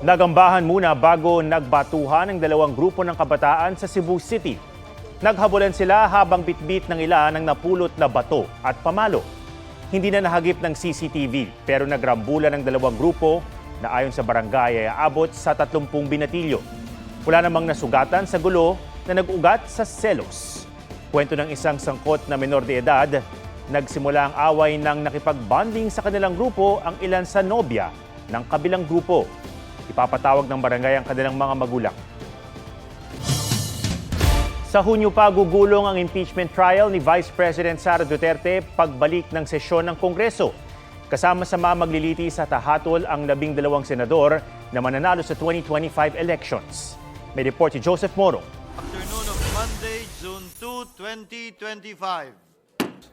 Nagambahan muna bago nagbatuhan ng dalawang grupo ng kabataan sa Cebu City. Naghabulan sila habang bitbit ng ilan ang napulot na bato at pamalo. Hindi na nahagip ng CCTV pero nagrambulan ng dalawang grupo na ayon sa barangay ay aabot sa 30 binatilyo. Wala namang nasugatan sa gulo na nag-ugat sa selos. Kwento ng isang sangkot na menor de edad, nagsimula ang away ng nakipag-bonding sa kanilang grupo ang ilan sa nobya ng kabilang grupo. Ipapatawag ng barangay ang kanilang mga magulang. Sa Hunyo pa gugulong ang impeachment trial ni Vice President Sara Duterte pagbalik ng sesyon ng Kongreso. Kasama sa mga magliliti sa tahatol ang 12 senador na mananalo sa 2025 elections. May report si Joseph Moro. Afternoon of Monday, June 2, 2025.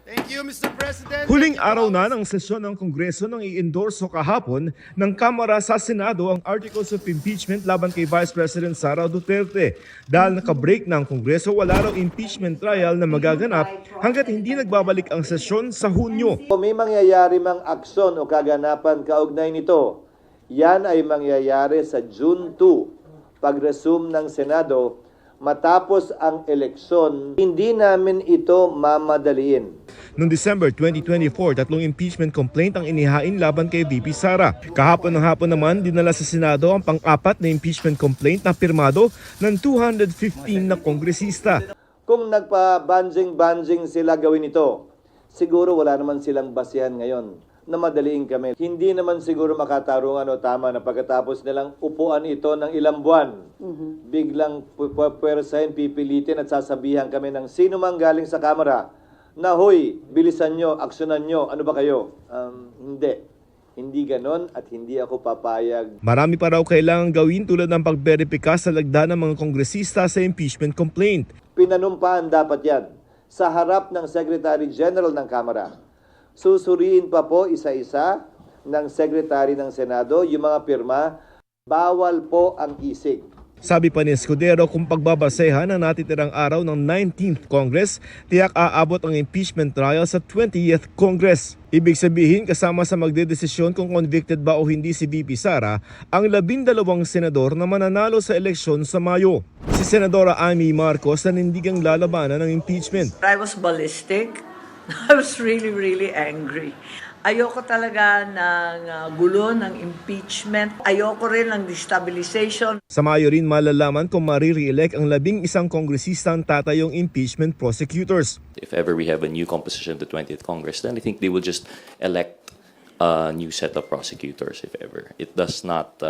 Thank you, Mr. President. Huling araw na ng sesyon ng Kongreso nang i-endorso kahapon ng Kamara sa Senado ang Articles of Impeachment laban kay Vice President Sara Duterte. Dahil nakabreak ng Kongreso, wala raw impeachment trial na magaganap hanggat hindi nagbabalik ang sesyon sa Hunyo. Kung may mangyayari mang aksyon o kaganapan kaugnay nito, yan ay mangyayari sa June 2, pag-resume ng Senado matapos ang eleksyon. Hindi namin ito mamadaliin. Noong December 2024, 3 impeachment complaint ang inihain laban kay VP Sara. Kahapon ng hapon naman, dinala sa Senado ang pang-apat na impeachment complaint na pirmado ng 215 na kongresista. Kung nagpa-banjing sila gawin ito, siguro wala naman silang basihan ngayon na madaliin kami. Hindi naman siguro makatarungan o tama na pagkatapos nilang upuan ito ng ilang buwan. Biglang pwersahin, pipilitin at sasabihan kami ng sino mang galing sa Kamara na, hoy, bilisan nyo, aksyonan nyo, ano ba kayo? Hindi. Hindi ganon at hindi ako papayag. Marami pa raw kailangang gawin tulad ng pagberipika sa lagda ng mga kongresista sa impeachment complaint. Pinanumpaan dapat yan sa harap ng Secretary General ng Kamara. Susuriin pa po isa-isa ng Secretary ng Senado yung mga pirma. Bawal po ang isig. Sabi pa ni Escudero, kung pagbabasehan ang natitirang araw ng 19th Congress, tiyak aabot ang impeachment trial sa 20th Congress. Ibig sabihin, kasama sa magdedesisyon kung convicted ba o hindi si VP Sara, ang 12 senador na mananalo sa eleksyon sa Mayo. Si Senadora Amy Marcos nanindigang lalabanan ng impeachment. I was ballistic. I was really angry. Ayoko talaga ng gulo, ng impeachment. Ayoko rin ng destabilization. Sa Mayo rin malalaman kung marire-elect ang 11 kongresistang tatayong impeachment prosecutors. If ever we have a new composition of the 20th Congress, then I think they will just elect a new set of prosecutors if ever. It does not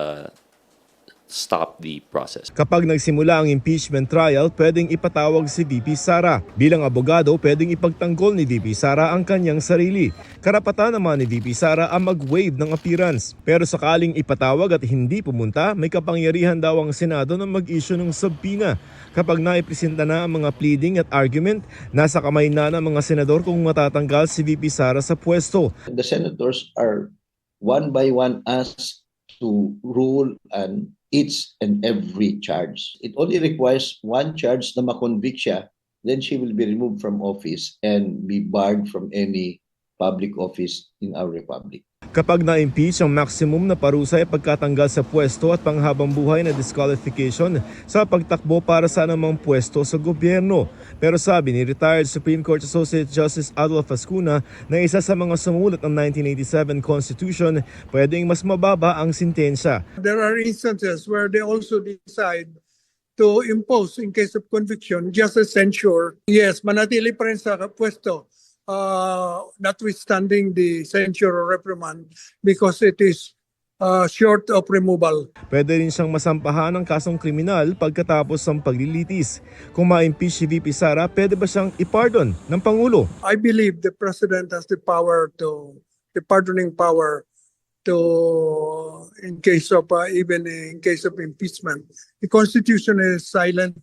stop the process. Kapag nagsimula ang impeachment trial, pwedeng ipatawag si VP Sara. Bilang abogado, pwedeng ipagtanggol ni VP Sara ang kanyang sarili. Karapatan naman ni VP Sara ang mag-waive ng appearance. Pero sakaling ipatawag at hindi pumunta, may kapangyarihan daw ang Senado na mag-issue ng subpoena. Kapag naipresenta na ang mga pleading at argument, nasa kamay na ng mga senador kung matatanggal si VP Sara sa pwesto. The senators are one by one asked to rule on each and every charge. It only requires one charge na makonvict siya, then she will be removed from office and be barred from any public office in our republic. Kapag na-impeach, ang maximum na parusa ay pagkatanggal sa pwesto at panghabang buhay na disqualification sa pagtakbo para sa anumang pwesto sa gobyerno. Pero sabi ni retired Supreme Court Associate Justice Adolfo Ascuna na isa sa mga sumulat ng 1987 Constitution, pwedeng mas mababa ang sintensya. There are instances where they also decide to impose in case of conviction just a censure. Yes, manatili pa rin sa pwesto. Notwithstanding the censure or reprimand because it is short of removal. Pwede rin siyang masampahan ng kasong kriminal pagkatapos ng paglilitis. Kung ma-impeach si VP Sara, pwede ba siyang ipardon ng Pangulo? I believe the President has the pardoning power to, in case of, even in case of impeachment. The Constitution is silent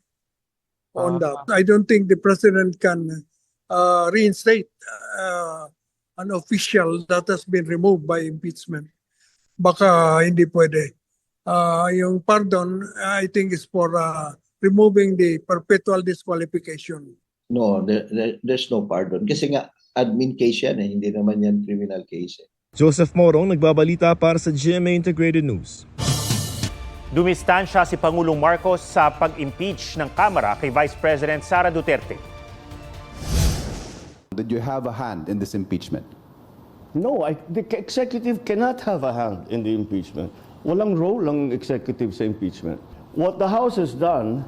on that. I don't think the President can reinstate an official that has been removed by impeachment. Baka hindi pwede. Yung pardon, I think, is for removing the perpetual disqualification. No, there's no pardon. Kasi nga, admin case yan hindi naman yan criminal case. Joseph Morong, nagbabalita para sa GMA Integrated News. Dumistansya si Pangulong Marcos sa pag-impeach ng Kamara kay Vice President Sara Duterte. Did you have a hand in this impeachment? No, the executive cannot have a hand in the impeachment. Walang role ng executive sa impeachment. What the House has done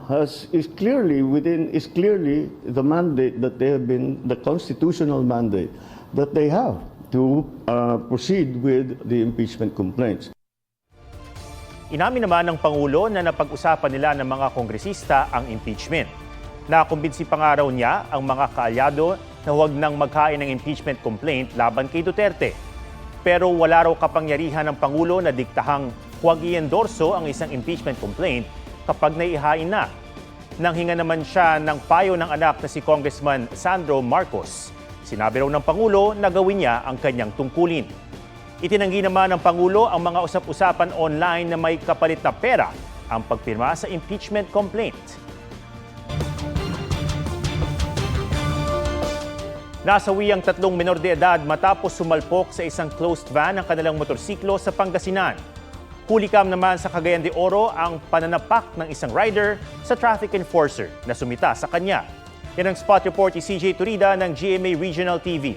is clearly the mandate that they have been, the constitutional mandate that they have to proceed with the impeachment complaints. Inamin naman ng Pangulo na napag-usapan nila ng mga kongresista ang impeachment. Nakumbinsi pa nga raw niya ang mga kaalyado na huwag nang maghain ng impeachment complaint laban kay Duterte. Pero wala raw kapangyarihan ng Pangulo na diktahang huwag i-endorso ang isang impeachment complaint kapag naihain na. Nanghinga naman siya ng payo ng anak na si Congressman Sandro Marcos. Sinabi raw ng Pangulo na gawin niya ang kanyang tungkulin. Itinanggi naman ng Pangulo ang mga usap-usapan online na may kapalit na pera ang pagpirma sa impeachment complaint. Nasawi ang 3 menor de edad matapos sumalpok sa isang closed van ng kanilang motorsiklo sa Pangasinan. Hulikam naman sa Cagayan de Oro ang pananapak ng isang rider sa traffic enforcer na sumita sa kanya. Yan ang spot report ni CJ Turida ng GMA Regional TV.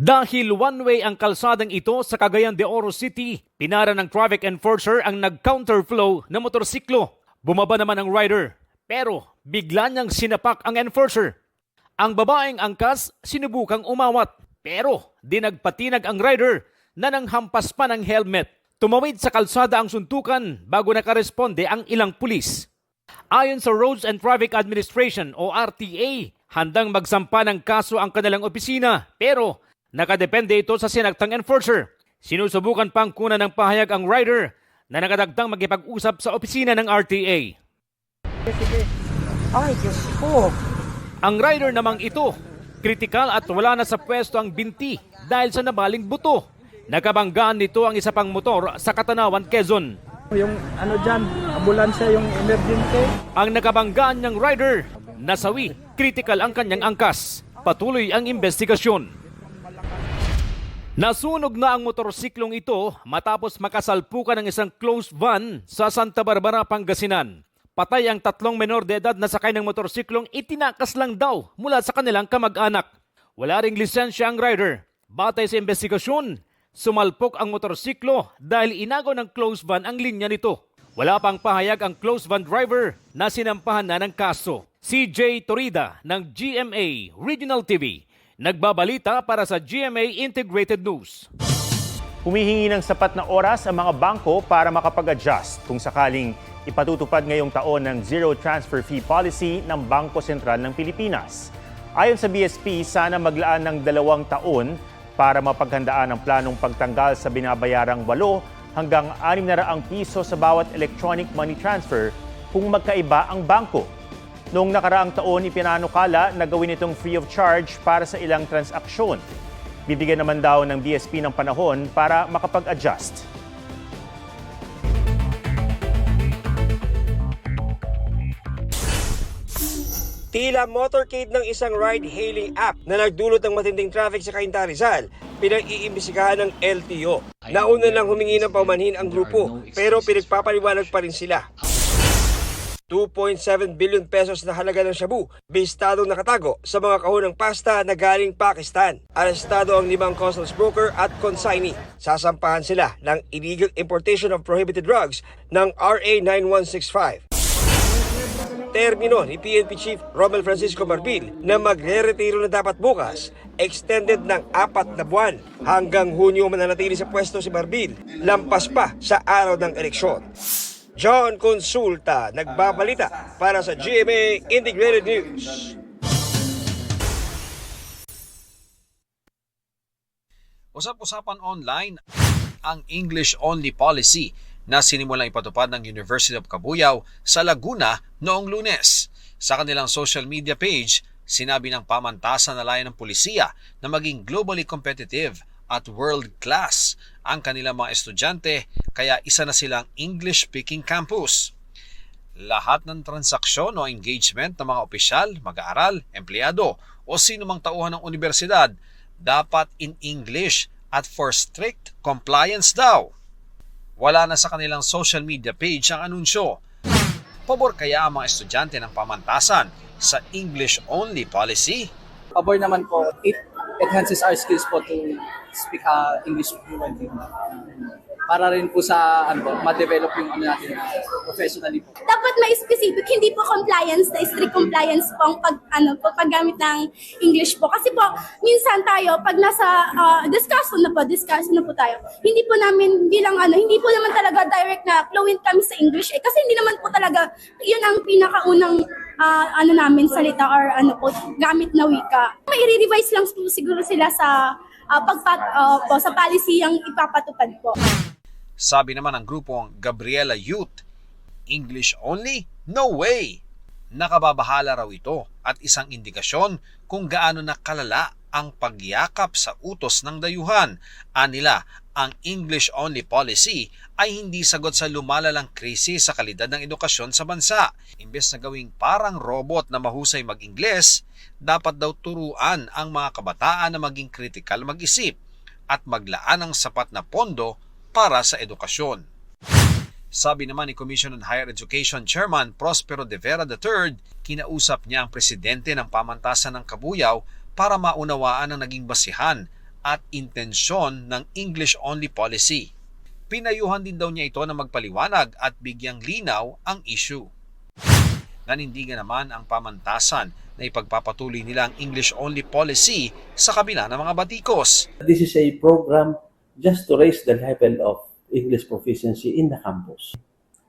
Dahil one-way ang kalsadang ito sa Cagayan de Oro City, pinara ng traffic enforcer ang nag-counterflow na motorsiklo. Bumaba naman ang rider, pero bigla niyang sinapak ang enforcer. Ang babaeng angkas sinubukang umawat, pero di nagpatinag ang rider na nanghampas pa ng helmet. Tumawid sa kalsada ang suntukan bago nakaresponde ang ilang pulis. Ayon sa Roads and Traffic Administration o RTA, handang magsampa ng kaso ang kanilang opisina, pero nakadepende ito sa sinaktang enforcer. Sinusubukan pang kunan ng pahayag ang rider na nakadagdang magkipag-usap sa opisina ng RTA. Ay, Diyos ko. Ang rider namang ito, kritikal at wala na sa pwesto ang binti dahil sa nabaling buto. Nakabanggaan nito ang isa pang motor sa Katanawan, Quezon. Yung ambulansya, yung emergency. Ang nakabanggaan niyang rider, nasawi, kritikal ang kanyang angkas. Patuloy ang investigasyon. Nasunog na ang motorsiklong ito matapos makasalpukan ng isang closed van sa Santa Barbara, Pangasinan. Patay ang 3 menor de edad na sakay ng motorsiklong itinakas lang daw mula sa kanilang kamag-anak. Wala ring lisensya ang rider. Batay sa investigasyon, sumalpok ang motorsiklo dahil inagaw ng closed van ang linya nito. Wala pang pahayag ang closed van driver na sinampahan na ng kaso. CJ Torida ng GMA Regional TV. Nagbabalita para sa GMA Integrated News. Humihingi ng sapat na oras ang mga bangko para makapag-adjust kung sakaling ipatutupad ngayong taon ng zero transfer fee policy ng Bangko Sentral ng Pilipinas. Ayon sa BSP, sana maglaan ng 2 taon para mapaghandaan ang planong pagtanggal sa binabayarang 8 hanggang 600 piso sa bawat electronic money transfer kung magkaiba ang bangko. Noong nakaraang taon, ipinanukala na gawin itong free of charge para sa ilang transaksyon. Bibigyan naman daw ng BSP ng panahon para makapag-adjust. Tila motorcade ng isang ride-hailing app na nagdulot ng matinding traffic sa Cainta, Rizal, pinag-iimbestigahan ng LTO. Nauna lang humingi ng paumanhin ang grupo, pero pinagpapaliwanag pa rin sila. 2.7 billion pesos na halaga ng shabu, bistadong nakatago sa mga kahon ng pasta na galing Pakistan. Arestado ang 5 customs broker at consignee. Sasampahan sila ng illegal importation of prohibited drugs ng RA 9165. Termino ni PNP Chief Romel Francisco Marbil na magre-retiro na dapat bukas, extended ng 4 na buwan. Hanggang Hunyo mananatili sa pwesto si Marbil, lampas pa sa araw ng eleksyon. John Consulta, nagbabalita para sa GMA Integrated News. Usap-usapan online ang English-only policy na sinimulang ipatupad ng University of Cabuyao sa Laguna noong Lunes. Sa kanilang social media page, sinabi ng pamantasan na layan ng pulisiya na maging globally competitive at world-class ang kanilang mga estudyante, kaya isa na silang English-speaking campus. Lahat ng transaksyon o engagement ng mga opisyal, mag-aaral, empleyado o sino mang tauhan ng universidad dapat in English at for strict compliance daw. Wala na sa kanilang social media page ang anunsyo. Pabor kaya ang mga estudyante ng pamantasan sa English-only policy? Pabor naman po, it enhances our skills po to speak English fluently. Para rin po sa ma-develop yung natin professionally po. Dapat may specific, hindi po compliance na strict compliance po ang paggamit ng English po. Kasi po, minsan tayo, pag nasa discussion na po tayo, hindi po namin bilang hindi po naman talaga direct na fluent kami sa English kasi hindi naman po talaga, yun ang pinakaunang namin salita or gamit na wika. May i-revise lang po siguro sila sa sa policy ang ipapatupad po. Sabi naman ng grupong Gabriela Youth, English only? No way! Nakababahala raw ito at isang indikasyon kung gaano na kalala ang pagyakap sa utos ng dayuhan. Anila, ang English-only policy ay hindi sagot sa lumalalang krisis sa kalidad ng edukasyon sa bansa. Imbes na gawing parang robot na mahusay mag-Ingles, dapat daw turuan ang mga kabataan na maging kritikal mag-isip at maglaan ng sapat na pondo para sa edukasyon. Sabi naman ni Commission on Higher Education Chairman Prospero de Vera III, kinausap niya ang presidente ng pamantasan ng Kabuyao para maunawaan ang naging basihan at intensyon ng English-only policy. Pinayuhan din daw niya ito na magpaliwanag at bigyang linaw ang issue. Nanindigan naman ang pamantasan na ipagpapatuloy nila ang English-only policy sa kabila ng mga batikos. This is a program just to raise the level of English proficiency in the campus.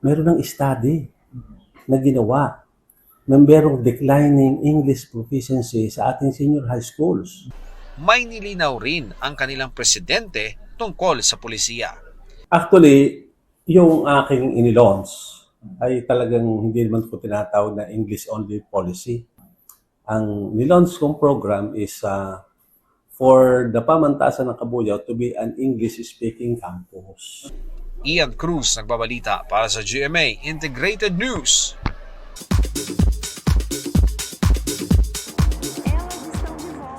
Meron ng study na ginawa na merong declining English proficiency sa ating senior high schools. May nilinaw rin ang kanilang presidente tungkol sa polisiya. Actually, yung aking inilaunch ay talagang hindi naman ko tinatawag na English-only policy. Ang nilaunch kong program is for the pamantasan ng Kabuyao to be an English-speaking campus. Ian Cruz nagbabalita para sa GMA Integrated News.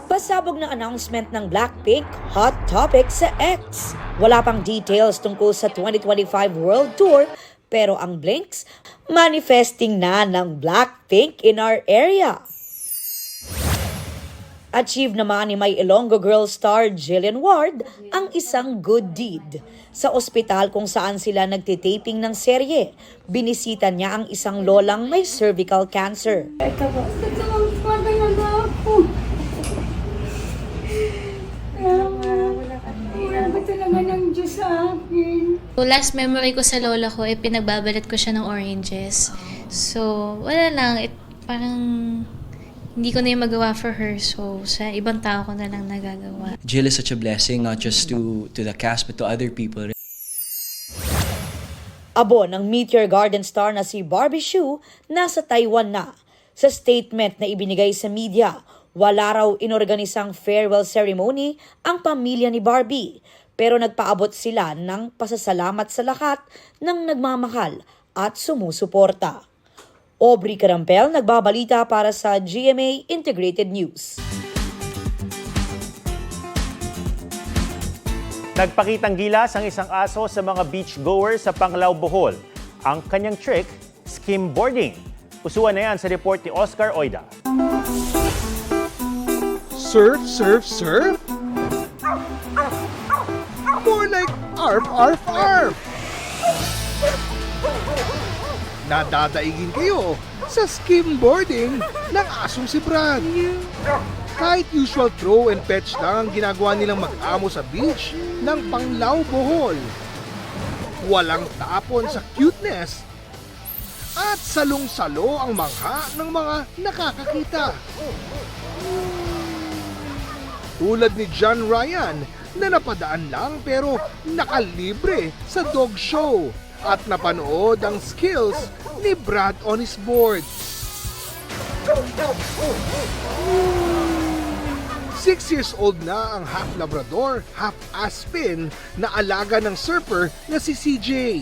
Pasabog na announcement ng Blackpink, hot topic sa X. Wala pang details tungkol sa 2025 World Tour, pero ang Blinks, manifesting na ng Blackpink in our area. Achieve naman ni May Ilonggo Girl star Jillian Ward ang isang good deed. Sa ospital kung saan sila nagtitaping ng serye, binisita niya ang isang lolang may cervical cancer. Last memory ko sa lola ko, pinagbabalat ko siya ng oranges. So, wala lang. Parang hindi ko na yung magawa for her, so sa ibang tao ko na lang nagagawa. Jill is such a blessing, not just to the cast, but to other people. Abo ng Meteor Garden star na si Barbie Hsu, nasa Taiwan na. Sa statement na ibinigay sa media, wala raw inorganisang farewell ceremony ang pamilya ni Barbie, pero nagpaabot sila ng pasasalamat sa lahat ng nagmamahal at sumusuporta. Aubrey Carampel nagbabalita para sa GMA Integrated News. Nagpakitang gilas ang isang aso sa mga beachgoers sa Panglao, Bohol. Ang kanyang trick, skimboarding. Usuan na yan sa report ni Oscar Oida. Surf, surf, surf? More like arf, arf, arf! Nadadaigin kayo sa skimboarding ng asong si Brad. Kahit usual throw and fetch lang ang ginagawa nilang mag-amo sa beach ng Panglao, Bohol. Walang tapon sa cuteness at salong-salo ang mangha ng mga nakakakita. Tulad ni John Ryan na napadaan lang pero nakalibre sa dog show at napanood ang skills ni Brad on his board. 6 years old na ang half Labrador, half Aspin na alaga ng surfer na si CJ.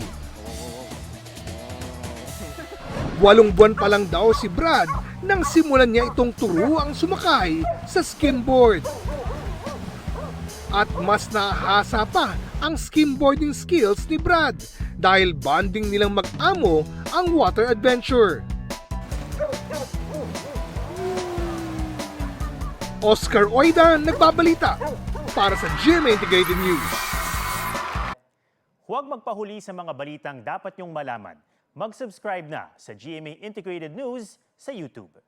8 buwan pa lang daw si Brad nang simulan niya itong turuang sumakay sa skimboard. At mas nahasa pa ang skimboarding skills ni Brad dahil bonding nilang mag-amo ang water adventure. Oscar Oida nagbabalita para sa GMA Integrated News. Huwag magpahuli sa mga balitang dapat niyong malaman. Mag-subscribe na sa GMA Integrated News sa YouTube.